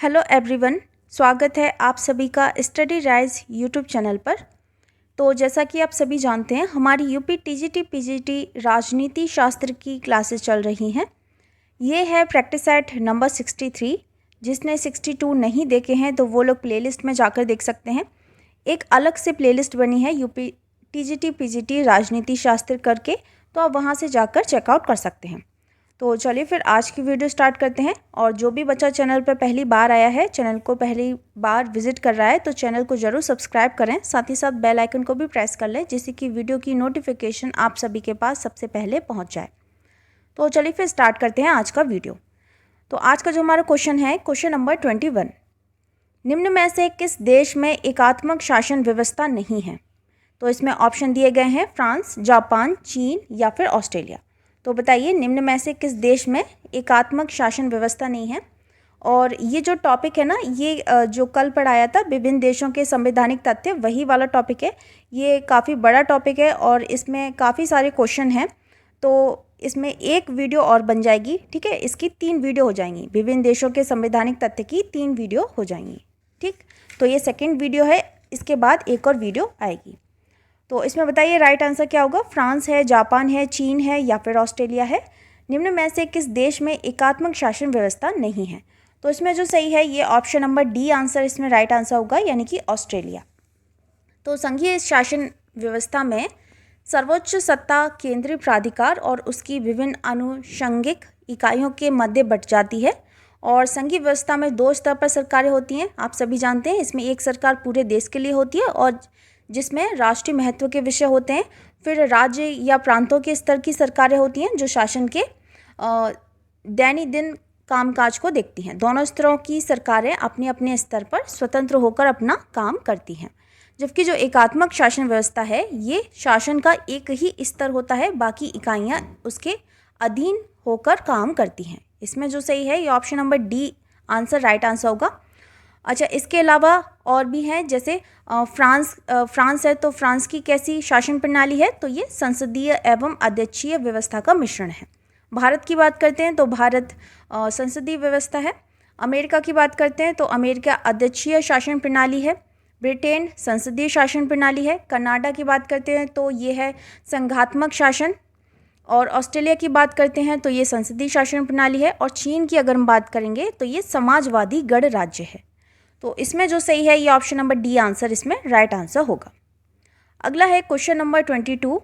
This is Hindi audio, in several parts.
हेलो एवरीवन, स्वागत है आप सभी का स्टडी राइज यूट्यूब चैनल पर। तो जैसा कि आप सभी जानते हैं, हमारी यूपी टीजीटी पीजीटी राजनीति शास्त्र की क्लासेस चल रही हैं। ये है प्रैक्टिस सेट नंबर 63। जिसने 62 नहीं देखे हैं तो वो लोग प्लेलिस्ट में जाकर देख सकते हैं। एक अलग से प्लेलिस्ट बनी है यूपी टीजीटी पीजीटी राजनीति शास्त्र करके, तो आप वहाँ से जाकर चेकआउट कर सकते हैं। तो चलिए फिर आज की वीडियो स्टार्ट करते हैं। और जो भी बच्चा चैनल पर पहली बार आया है, चैनल को पहली बार विजिट कर रहा है, तो चैनल को ज़रूर सब्सक्राइब करें। साथ ही साथ बेल आइकन को भी प्रेस कर लें, जिससे कि वीडियो की नोटिफिकेशन आप सभी के पास सबसे पहले पहुंच जाए। तो चलिए फिर स्टार्ट करते हैं आज का वीडियो। तो आज का जो हमारा क्वेश्चन है, क्वेश्चन नंबर 21। निम्न में से किस देश में एकात्मक शासन व्यवस्था नहीं है? तो इसमें ऑप्शन दिए गए हैं फ्रांस, जापान, चीन या फिर ऑस्ट्रेलिया। तो बताइए, निम्न में से किस देश में एकात्मक शासन व्यवस्था नहीं है? और ये जो टॉपिक है ना, ये जो कल पढ़ाया था विभिन्न देशों के संवैधानिक तथ्य, वही वाला टॉपिक है। ये काफ़ी बड़ा टॉपिक है और इसमें काफ़ी सारे क्वेश्चन हैं। तो इसमें एक वीडियो और बन जाएगी, ठीक है। इसकी 3 वीडियो हो जाएंगी, विभिन्न देशों के संवैधानिक तथ्य की 3 वीडियो हो जाएंगी, ठीक। तो ये सेकेंड वीडियो है, इसके बाद एक और वीडियो आएगी। तो इसमें बताइए राइट आंसर क्या होगा? फ्रांस है, जापान है, चीन है या फिर ऑस्ट्रेलिया है? निम्न में से किस देश में एकात्मक शासन व्यवस्था नहीं है? तो इसमें जो सही है, ये ऑप्शन नंबर डी आंसर इसमें राइट आंसर होगा, यानी कि ऑस्ट्रेलिया। तो संघीय शासन व्यवस्था में सर्वोच्च सत्ता केंद्रीय प्राधिकार और उसकी विभिन्न आनुषंगिक इकाइयों के मध्य बट जाती है। और संघीय व्यवस्था में 2 स्तर पर सरकारें होती हैं, आप सभी जानते हैं। इसमें एक सरकार पूरे देश के लिए होती है और जिसमें राष्ट्रीय महत्व के विषय होते हैं। फिर राज्य या प्रांतों के स्तर की सरकारें होती हैं जो शासन के दैनिक कामकाज को देखती हैं। दोनों स्तरों की सरकारें अपने अपने स्तर पर स्वतंत्र होकर अपना काम करती हैं। जबकि जो एकात्मक शासन व्यवस्था है, ये शासन का एक ही स्तर होता है, बाकी इकाइयाँ उसके अधीन होकर काम करती हैं। इसमें जो सही है, ये option number D answer right answer होगा। अच्छा, इसके अलावा और भी हैं, जैसे फ्रांस है, तो फ्रांस की कैसी शासन प्रणाली है? तो ये संसदीय एवं अध्यक्षीय व्यवस्था का मिश्रण है। भारत की बात करते हैं तो भारत संसदीय व्यवस्था है। अमेरिका की बात करते हैं तो अमेरिका अध्यक्षीय शासन प्रणाली है। ब्रिटेन संसदीय शासन प्रणाली है। कनाडा की बात करते हैं तो ये है संघात्मक शासन। और ऑस्ट्रेलिया की बात करते हैं तो ये संसदीय शासन प्रणाली है। और चीन की अगर हम बात करेंगे तो ये समाजवादी गणराज्य है। तो इसमें जो सही है, ये ऑप्शन नंबर डी आंसर इसमें राइट आंसर होगा। अगला है क्वेश्चन नंबर 22।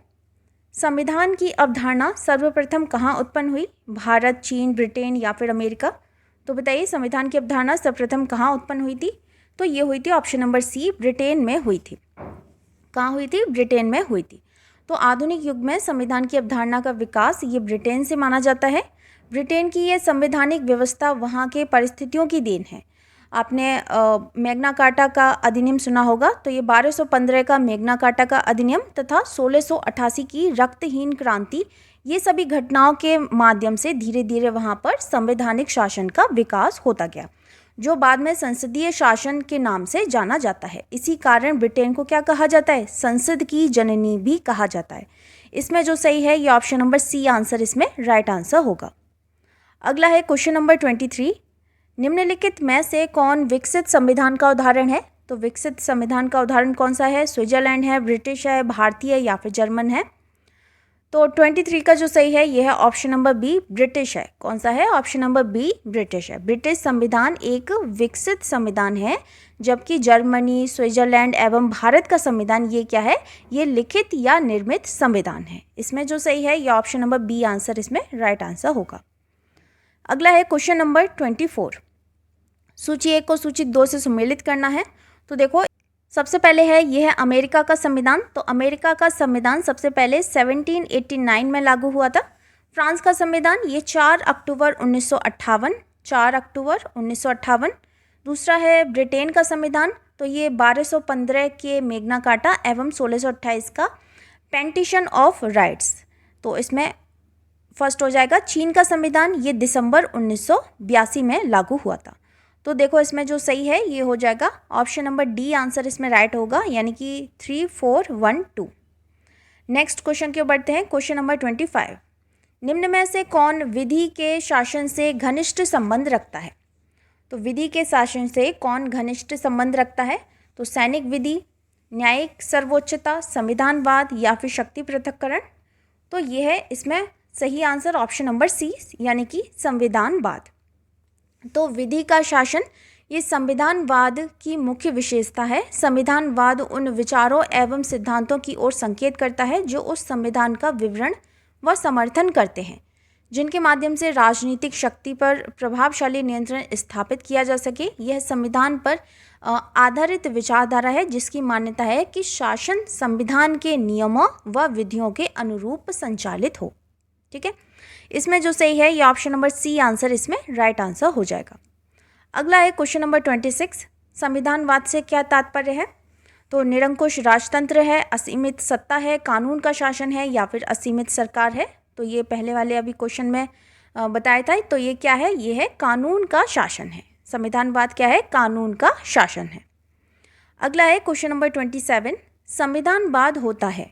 संविधान की अवधारणा सर्वप्रथम कहाँ उत्पन्न हुई? भारत, चीन, ब्रिटेन या फिर अमेरिका? तो बताइए, संविधान की अवधारणा सर्वप्रथम कहाँ उत्पन्न हुई थी? तो ये हुई थी ऑप्शन नंबर सी, ब्रिटेन में हुई थी। कहाँ हुई थी? ब्रिटेन में हुई थी। तो आधुनिक युग में संविधान की अवधारणा का विकास ये ब्रिटेन से माना जाता है। ब्रिटेन की ये संवैधानिक व्यवस्था वहाँ के परिस्थितियों की देन है। आपने मैग्ना कार्टा का अधिनियम सुना होगा, तो ये 1215 का मैग्ना कार्टा का अधिनियम तथा 1688 की रक्तहीन क्रांति, ये सभी घटनाओं के माध्यम से धीरे धीरे वहाँ पर संवैधानिक शासन का विकास होता गया, जो बाद में संसदीय शासन के नाम से जाना जाता है। इसी कारण ब्रिटेन को क्या कहा जाता है? संसद की जननी भी कहा जाता है। इसमें जो सही है, ये ऑप्शन नंबर सी आंसर इसमें राइट आंसर होगा। अगला है क्वेश्चन नंबर 23। निम्नलिखित में से कौन विकसित संविधान का उदाहरण है? तो विकसित संविधान का उदाहरण कौन सा है? स्विट्जरलैंड है, ब्रिटिश है, भारतीय या फिर जर्मन है? तो 23 का जो सही है, यह है ऑप्शन नंबर बी, ब्रिटिश है। कौन सा है? ऑप्शन नंबर बी, ब्रिटिश है। ब्रिटिश संविधान एक विकसित संविधान है, जबकि जर्मनी, स्विट्जरलैंड एवं भारत का संविधान ये क्या है? ये लिखित या निर्मित संविधान है। इसमें जो सही है, ये ऑप्शन नंबर बी आंसर इसमें राइट आंसर होगा। अगला है क्वेश्चन नंबर 24। सूची 1 को सूची 2 से सम्मिलित करना है। तो देखो, सबसे पहले है, यह है अमेरिका का संविधान। तो अमेरिका का संविधान सबसे पहले 1789 में लागू हुआ था। फ्रांस का संविधान ये 4 अक्टूबर 1958, 4 अक्टूबर 1958। दूसरा है ब्रिटेन का संविधान, तो ये 1215 के मैग्ना कार्टा एवं 1628 का पेटिशन ऑफ राइट्स। तो इसमें फर्स्ट हो जाएगा। चीन का संविधान ये दिसंबर 1982 में लागू हुआ था। तो देखो, इसमें जो सही है, ये हो जाएगा ऑप्शन नंबर डी आंसर इसमें राइट होगा, यानी कि 3, 4, 1, 2। नेक्स्ट क्वेश्चन की ओर बढ़ते हैं। Question number 25। निम्न में से कौन विधि के शासन से घनिष्ठ संबंध रखता है? तो विधि के शासन से कौन घनिष्ठ संबंध रखता है? तो सैनिक विधि, न्यायिक सर्वोच्चता, संविधानवाद या फिर शक्ति पृथक्करण। तो यह है इसमें सही आंसर ऑप्शन नंबर सी यानी कि संविधानवाद। तो विधि का शासन ये संविधानवाद की मुख्य विशेषता है। संविधानवाद उन विचारों एवं सिद्धांतों की ओर संकेत करता है जो उस संविधान का विवरण व समर्थन करते हैं, जिनके माध्यम से राजनीतिक शक्ति पर प्रभावशाली नियंत्रण स्थापित किया जा सके। यह संविधान पर आधारित विचारधारा है जिसकी मान्यता है कि शासन संविधान के नियमों व विधियों के अनुरूप संचालित हो। ठीक है, इसमें जो सही है ये ऑप्शन नंबर सी आंसर इसमें राइट आंसर हो जाएगा। अगला है क्वेश्चन नंबर 26, संविधानवाद से क्या तात्पर्य है? तो निरंकुश राजतंत्र है, असीमित सत्ता है, कानून का शासन है या फिर असीमित सरकार है। तो ये पहले वाले अभी क्वेश्चन में बताया था, तो ये क्या है? ये है कानून का शासन है। संविधानवाद क्या है? कानून का शासन है। अगला है क्वेश्चन नंबर 27, संविधानवाद होता है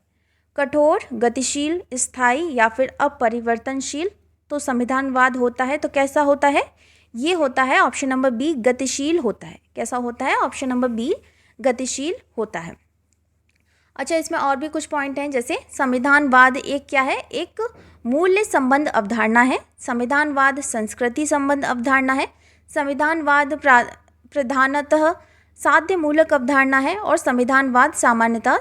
कठोर, गतिशील, स्थायी या फिर अपरिवर्तनशील। तो संविधानवाद होता है तो कैसा होता है? ये होता है ऑप्शन नंबर बी, गतिशील होता है। कैसा होता है? ऑप्शन नंबर बी, गतिशील होता है। अच्छा, इसमें और भी कुछ पॉइंट हैं, जैसे संविधानवाद एक क्या है? एक मूल्य संबंध अवधारणा है। संविधानवाद संस्कृति संबंध अवधारणा है। संविधानवाद प्रधानतः साध्य मूलक अवधारणा है और संविधानवाद सामान्यतः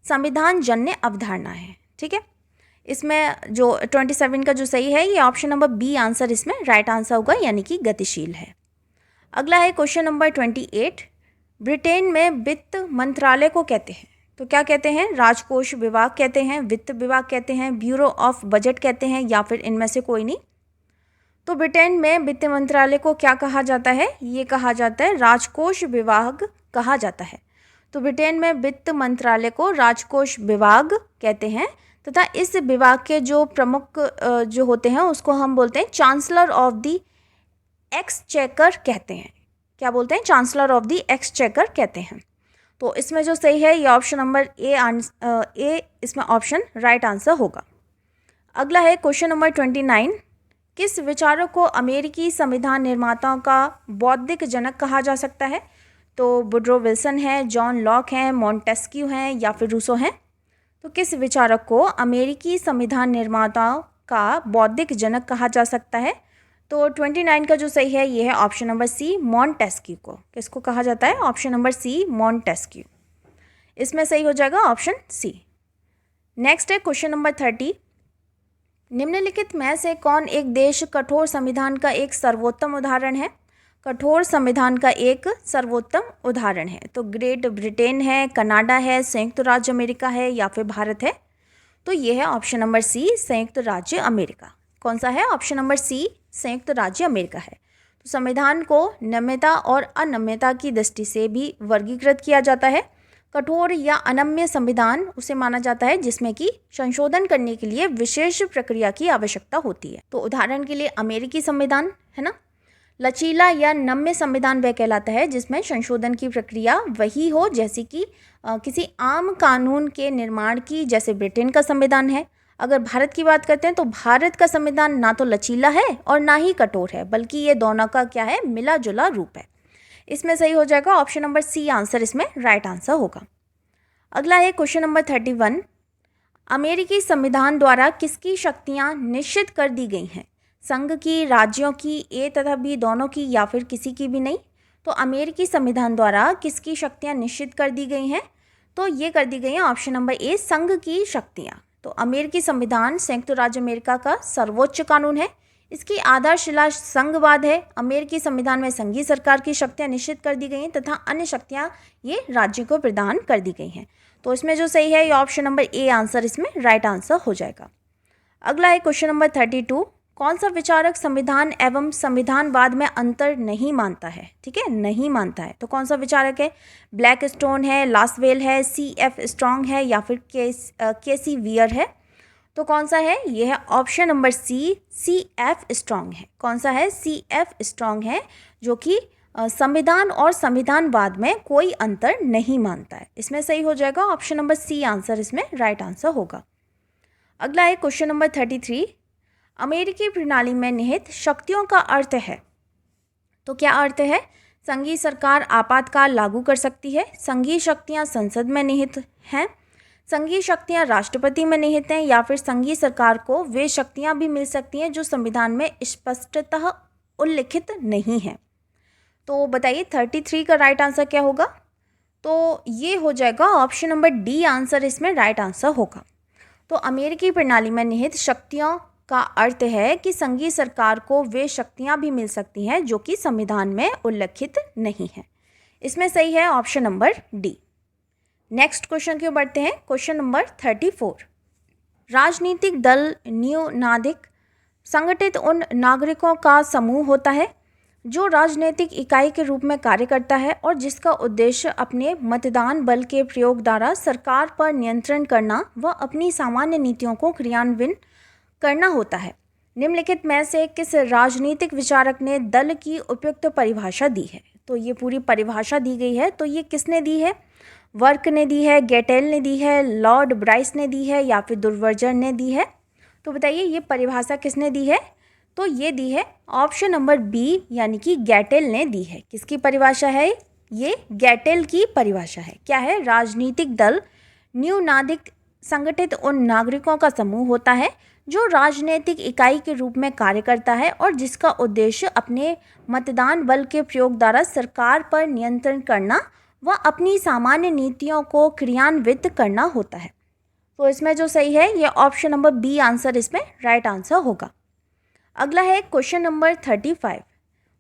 संविधान जन्य अवधारणा है। ठीक है, इसमें जो 27 का जो सही है ये ऑप्शन नंबर बी आंसर इसमें राइट आंसर होगा, यानी कि गतिशील है। अगला है क्वेश्चन नंबर 28, ब्रिटेन में वित्त मंत्रालय को कहते हैं तो क्या कहते हैं? राजकोष विभाग कहते हैं, वित्त विभाग कहते हैं, ब्यूरो ऑफ बजट कहते हैं या फिर इनमें से कोई नहीं। तो ब्रिटेन में वित्त मंत्रालय को क्या कहा जाता है? ये कहा जाता है राजकोष विभाग कहा जाता है। तो ब्रिटेन में वित्त मंत्रालय को राजकोष विभाग कहते हैं तथा इस विभाग के जो प्रमुख जो होते हैं उसको हम बोलते हैं चांसलर ऑफ द एक्सचेकर कहते हैं। क्या बोलते हैं? चांसलर ऑफ द एक्सचेकर कहते हैं। तो इसमें जो सही है ये ऑप्शन नंबर ए इसमें ऑप्शन राइट आंसर होगा। अगला है क्वेश्चन नंबर 29, किस विचारक को अमेरिकी संविधान निर्माताओं का बौद्धिक जनक कहा जा सकता है? तो वुडरो विल्सन है, जॉन लॉक हैं, मॉन्टेस्क्यू हैं या फिर रूसो हैं। तो किस विचारक को अमेरिकी संविधान निर्माताओं का बौद्धिक जनक कहा जा सकता है? तो 29 का जो सही है ये है ऑप्शन नंबर सी, मॉन्टेस्क्यू को। किसको कहा जाता है? Option number C, Montesquieu. इसमें सही हो जाएगा ऑप्शन सी। नेक्स्ट है क्वेश्चन नंबर 30, निम्नलिखित में से कौन एक देश कठोर संविधान का एक सर्वोत्तम उदाहरण है? कठोर संविधान का एक सर्वोत्तम उदाहरण है तो ग्रेट ब्रिटेन है, कनाडा है, संयुक्त राज्य अमेरिका है या फिर भारत है। तो ये है ऑप्शन नंबर सी, संयुक्त राज्य अमेरिका। कौन सा है? ऑप्शन नंबर सी, संयुक्त राज्य अमेरिका है। तो संविधान को नम्यता और अनम्यता की दृष्टि से भी वर्गीकृत किया जाता है। कठोर या अनम्य संविधान उसे माना जाता है जिसमें कि संशोधन करने के लिए विशेष प्रक्रिया की आवश्यकता होती है। तो उदाहरण के लिए अमेरिकी संविधान है ना। लचीला या नम्य संविधान वह कहलाता है जिसमें संशोधन की प्रक्रिया वही हो जैसे कि किसी आम कानून के निर्माण की, जैसे ब्रिटेन का संविधान है। अगर भारत की बात करते हैं तो भारत का संविधान ना तो लचीला है और ना ही कठोर है, बल्कि ये दोनों का क्या है? मिला जुला रूप है। इसमें सही हो जाएगा ऑप्शन नंबर सी आंसर इसमें राइट आंसर होगा। अगला है क्वेश्चन नंबर 31, अमेरिकी संविधान द्वारा किसकी शक्तियां निश्चित कर दी गई हैं? संघ की, राज्यों की, ए तथा बी दोनों की या फिर किसी की भी नहीं। तो अमेरिकी संविधान द्वारा किसकी शक्तियां निश्चित कर दी गई हैं? तो ये कर दी गई हैं ऑप्शन नंबर ए, संघ की शक्तियां। तो अमेरिकी संविधान संयुक्त राज्य अमेरिका का सर्वोच्च कानून है। इसकी आधारशिला संघवाद है। अमेरिकी संविधान में संघीय सरकार की शक्तियां निश्चित कर दी गई हैं तथा अन्य शक्तियां ये राज्य को प्रदान कर दी गई हैं। तो इसमें जो सही है ये ऑप्शन नंबर ए आंसर इसमें राइट आंसर हो जाएगा। अगला है क्वेश्चन नंबर 32, कौन सा विचारक संविधान एवं संविधानवाद में अंतर नहीं मानता है? ठीक है, नहीं मानता है। तो कौन सा विचारक है? ब्लैक स्टोन है, लासवेल है, C.F. स्ट्रॉन्ग है या फिर केसी वियर है। तो कौन सा है? ये है ऑप्शन नंबर सी, C.F. स्ट्रॉन्ग है। कौन सा है? C.F. स्ट्रॉन्ग है, जो कि संविधान और संविधानवाद में कोई अंतर नहीं मानता है। इसमें सही हो जाएगा ऑप्शन नंबर सी आंसर इसमें राइट आंसर होगा। अगला है क्वेश्चन नंबर 33, अमेरिकी प्रणाली में निहित शक्तियों का अर्थ है। तो क्या अर्थ है? संघीय सरकार आपातकाल लागू कर सकती है, संघीय शक्तियाँ संसद में निहित हैं, संघीय शक्तियाँ राष्ट्रपति में निहित हैं, या फिर संघीय सरकार को वे शक्तियाँ भी मिल सकती हैं जो संविधान में स्पष्टतः उल्लिखित नहीं हैं। तो बताइए 33 का राइट आंसर क्या होगा? तो ये हो जाएगा ऑप्शन नंबर डी आंसर इसमें राइट आंसर होगा। तो अमेरिकी प्रणाली में निहित शक्तियों का अर्थ है कि संघीय सरकार को वे शक्तियां भी मिल सकती हैं जो कि संविधान में उल्लिखित नहीं है। इसमें सही है option number D. Next question की ओर बढ़ते हैं। Question number 34। राजनीतिक दल न्यूनाधिक संगठित उन नागरिकों का समूह होता है जो राजनीतिक इकाई के रूप में कार्य करता है और जिसका उद्देश्य अपने मतदान बल के प्रयोग द्वारा सरकार पर नियंत्रण करना व अपनी सामान्य नीतियों को क्रियान्वित करना होता है। निम्नलिखित में से किस राजनीतिक विचारक ने दल की उपयुक्त परिभाषा दी है? तो ये पूरी परिभाषा दी गई है, तो ये किसने दी है? वर्क ने दी है, गेटेल ने दी है, लॉर्ड ब्राइस ने दी है, या फिर दुर्वर्जन ने दी है? तो बताइए ये परिभाषा किसने दी है? तो ये दी है ऑप्शन नंबर बी, यानी कि गेटेल ने दी है। किसकी परिभाषा है? ये गेटेल की परिभाषा है। क्या है? राजनीतिक दल न्यूनाधिक संगठित उन नागरिकों का समूह होता है जो राजनीतिक इकाई के रूप में कार्य करता है और जिसका उद्देश्य अपने मतदान बल के प्रयोग द्वारा सरकार पर नियंत्रण करना व अपनी सामान्य नीतियों को क्रियान्वित करना होता है। तो इसमें जो सही है ये ऑप्शन नंबर बी आंसर इसमें राइट आंसर होगा। अगला है क्वेश्चन नंबर 35।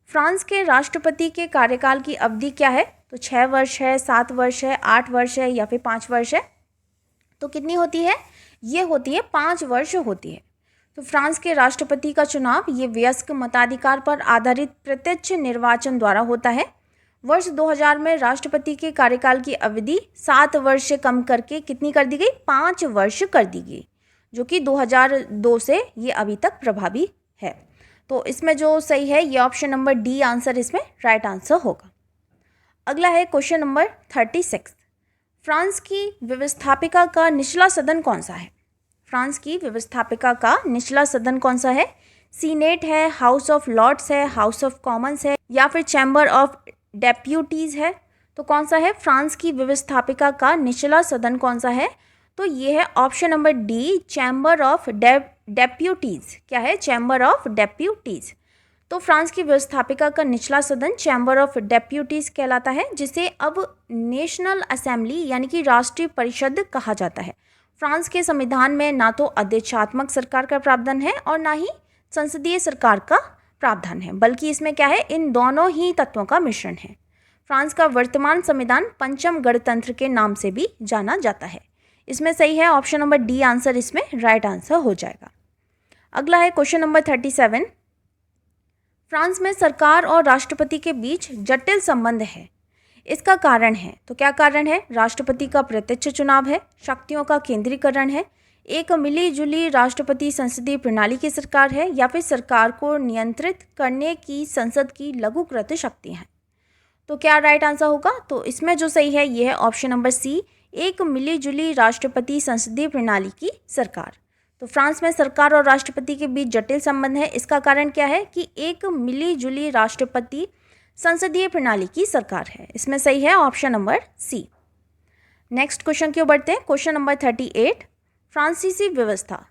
फ्रांस के राष्ट्रपति के कार्यकाल की अवधि क्या है? तो 6 वर्ष है, 7 वर्ष है, 8 वर्ष है, या फिर 5 वर्ष है? तो कितनी होती है? ये होती है 5 वर्ष होती है। तो फ्रांस के राष्ट्रपति का चुनाव ये वयस्क मताधिकार पर आधारित प्रत्यक्ष निर्वाचन द्वारा होता है। वर्ष 2000 में राष्ट्रपति के कार्यकाल की अवधि 7 वर्ष से कम करके कितनी कर दी गई? 5 वर्ष कर दी गई, जो कि 2002 से ये अभी तक प्रभावी है। तो इसमें जो सही है ये ऑप्शन नंबर डी आंसर इसमें राइट आंसर होगा। अगला है क्वेश्चन नंबर 36। फ्रांस की व्यवस्थापिका का निचला सदन कौन सा है? फ्रांस की व्यवस्थापिका का निचला सदन कौन सा है? सीनेट है, हाउस ऑफ लॉर्ड्स है, हाउस ऑफ कॉमन्स है, या फिर चैम्बर ऑफ डेप्यूटीज है? तो कौन सा है फ्रांस की व्यवस्थापिका का निचला सदन कौन सा है? तो ये है option number D, chamber of deputies. क्या है? Chamber of deputies. तो फ्रांस की व्यवस्थापिका का निचला सदन चैम्बर ऑफ डेप्यूटीज कहलाता है, जिसे अब नेशनल असेंबली यानी कि राष्ट्रीय परिषद कहा जाता है। फ्रांस के संविधान में ना तो अध्यक्षात्मक सरकार का प्रावधान है और ना ही संसदीय सरकार का प्रावधान है, बल्कि इसमें क्या है? इन दोनों ही तत्वों का मिश्रण है। फ्रांस का वर्तमान संविधान पंचम गणतंत्र के नाम से भी जाना जाता है। इसमें सही है ऑप्शन नंबर डी आंसर इसमें राइट आंसर हो जाएगा। अगला है क्वेश्चन नंबर 37। फ्रांस में सरकार और राष्ट्रपति के बीच जटिल संबंध है, इसका कारण है? तो क्या कारण है? राष्ट्रपति का प्रत्यक्ष चुनाव है, शक्तियों का केंद्रीकरण है, एक मिली जुली राष्ट्रपति संसदीय प्रणाली की सरकार है, या फिर सरकार को नियंत्रित करने की संसद की लघुकृत शक्ति है? तो क्या राइट आंसर होगा? तो इसमें जो सही है ये है ऑप्शन नंबर सी, एक मिली जुली राष्ट्रपति संसदीय प्रणाली की सरकार। तो फ्रांस में सरकार और राष्ट्रपति के बीच जटिल संबंध है, इसका कारण क्या है? कि एक मिली जुली राष्ट्रपति संसदीय प्रणाली की सरकार है। इसमें सही है option number C. Next question की ओर बढ़ते हैं। Question number 38। फ्रांसीसी व्यवस्था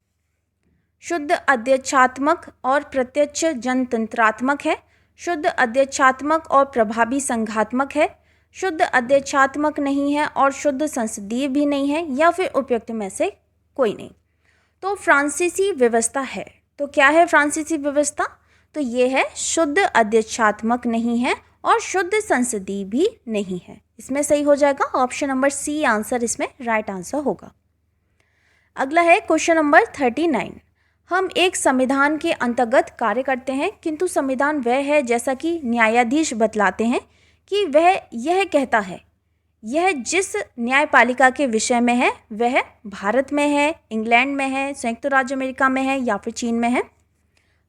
शुद्ध अध्यक्षात्मक और प्रत्यक्ष जनतंत्रात्मक है, शुद्ध अध्यक्षात्मक और प्रभावी संघात्मक है, शुद्ध अध्यक्षात्मक नहीं है और शुद्ध संसदीय भी नहीं है, या फिर उपयुक्त में से कोई नहीं? तो फ्रांसीसी व्यवस्था है, तो क्या है फ्रांसीसी व्यवस्था? तो ये है शुद्ध अध्यक्षात्मक नहीं है और शुद्ध संसदीय भी नहीं है। इसमें सही हो जाएगा ऑप्शन नंबर सी आंसर इसमें राइट आंसर होगा। अगला है क्वेश्चन नंबर 39। हम एक संविधान के अंतर्गत कार्य करते हैं, किंतु संविधान वह है जैसा कि न्यायाधीश बतलाते हैं कि वह यह कहता है। यह जिस न्यायपालिका के विषय में है वह भारत में है, इंग्लैंड में है, संयुक्त राज्य अमेरिका में है, या फिर चीन में है?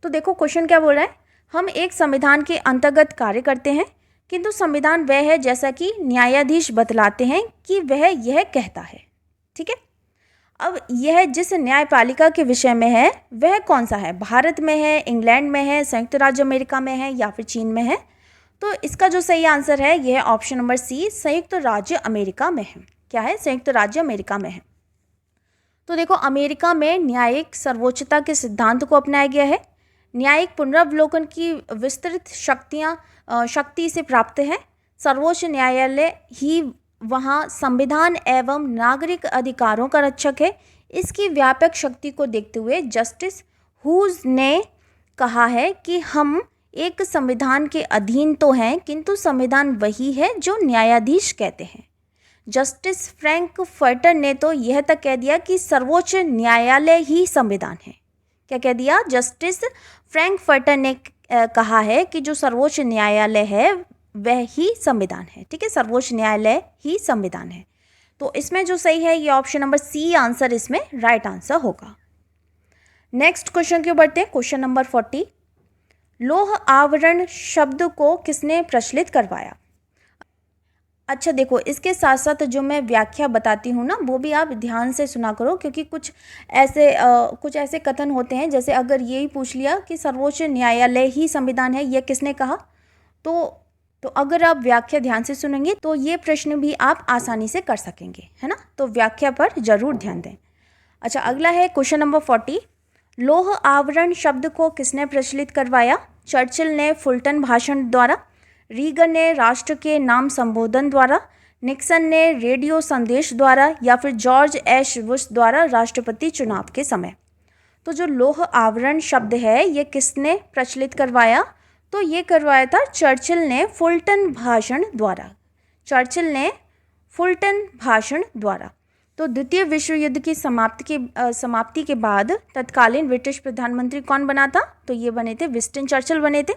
तो देखो क्वेश्चन क्या बोल रहा है? हम एक संविधान के अंतर्गत कार्य करते हैं, किंतु संविधान वह है जैसा कि न्यायाधीश बतलाते हैं कि वह यह कहता है। ठीक है, अब यह जिस न्यायपालिका के विषय में है वह कौन सा है? भारत में है, इंग्लैंड में है, संयुक्त राज्य अमेरिका में है, या फिर चीन में है? तो इसका जो सही आंसर है यह है ऑप्शन नंबर सी, संयुक्त राज्य अमेरिका में है। क्या है? संयुक्त राज्य अमेरिका में है। तो देखो, अमेरिका में न्यायिक सर्वोच्चता के सिद्धांत को अपनाया गया है। न्यायिक पुनरावलोकन की विस्तृत शक्ति से प्राप्त है। सर्वोच्च न्यायालय ही वहाँ संविधान एवं नागरिक अधिकारों का रक्षक है। इसकी व्यापक शक्ति को देखते हुए जस्टिस हुज ने कहा है कि हम एक संविधान के अधीन तो हैं, किंतु संविधान वही है जो न्यायाधीश कहते हैं। जस्टिस फ्रैंकफर्टर ने तो यह तक कह दिया कि सर्वोच्च न्यायालय ही संविधान है। क्या कह दिया? जस्टिस फ्रैंकफर्टर ने कहा है कि जो सर्वोच्च न्यायालय है वह ही संविधान है। ठीक है, सर्वोच्च न्यायालय ही संविधान है। तो इसमें जो सही है ये ऑप्शन नंबर सी आंसर इसमें राइट आंसर होगा। नेक्स्ट क्वेश्चन की ओर बढ़ते हैं। क्वेश्चन नंबर 40, लौह आवरण शब्द को किसने प्रचलित करवाया? अच्छा देखो, इसके साथ साथ जो मैं व्याख्या बताती हूँ ना, वो भी आप ध्यान से सुना करो, क्योंकि कुछ ऐसे कथन होते हैं, जैसे अगर यही पूछ लिया कि सर्वोच्च न्यायालय ही संविधान है, यह किसने कहा, तो अगर आप व्याख्या ध्यान से सुनेंगे तो ये प्रश्न भी आप आसानी से कर सकेंगे, है ना। तो व्याख्या पर जरूर ध्यान दें। अच्छा, अगला है क्वेश्चन नंबर 40, लौह आवरण शब्द को किसने प्रचलित करवाया? चर्चिल ने फुलटन भाषण द्वारा, रीगन ने राष्ट्र के नाम संबोधन द्वारा, निक्सन ने रेडियो संदेश द्वारा, या फिर जॉर्ज एश बुश द्वारा राष्ट्रपति चुनाव के समय। तो जो लौह आवरण शब्द है ये किसने प्रचलित करवाया? तो ये करवाया था चर्चिल ने फुलटन भाषण द्वारा। चर्चिल ने फुलटन भाषण द्वारा। तो द्वितीय विश्व युद्ध की समाप्ति के बाद तत्कालीन ब्रिटिश प्रधानमंत्री कौन बना था? तो ये बने थे विंस्टन चर्चिल बने थे।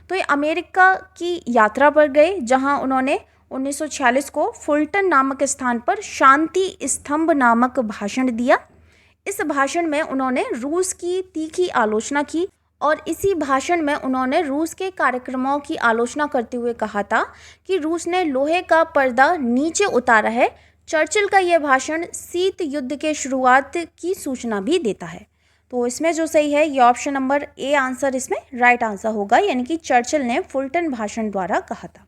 तो ये अमेरिका की यात्रा पर गए, जहां उन्होंने 1946 को फुलटन नामक स्थान पर शांति स्तंभ नामक भाषण दिया। इस भाषण में उन्होंने रूस की तीखी आलोचना की और इसी भाषण में उन्होंने रूस के कार्यक्रमों की आलोचना करते हुए कहा था कि रूस ने लोहे का पर्दा नीचे उतारा है। चर्चिल का यह भाषण शीत युद्ध के शुरुआत की सूचना भी देता है। तो इसमें जो सही है ये ऑप्शन नंबर ए आंसर इसमें राइट आंसर होगा, यानी कि चर्चिल ने फुलटन भाषण द्वारा कहा था।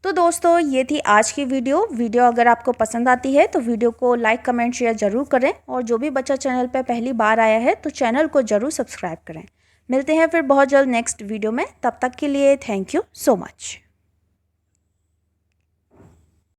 तो दोस्तों, ये थी आज की वीडियो अगर आपको पसंद आती है तो वीडियो को लाइक कमेंट शेयर ज़रूर करें, और जो भी बच्चा चैनल पर पहली बार आया है तो चैनल को ज़रूर सब्सक्राइब करें। मिलते हैं फिर बहुत जल्द नेक्स्ट वीडियो में, तब तक के लिए थैंक यू सो मच।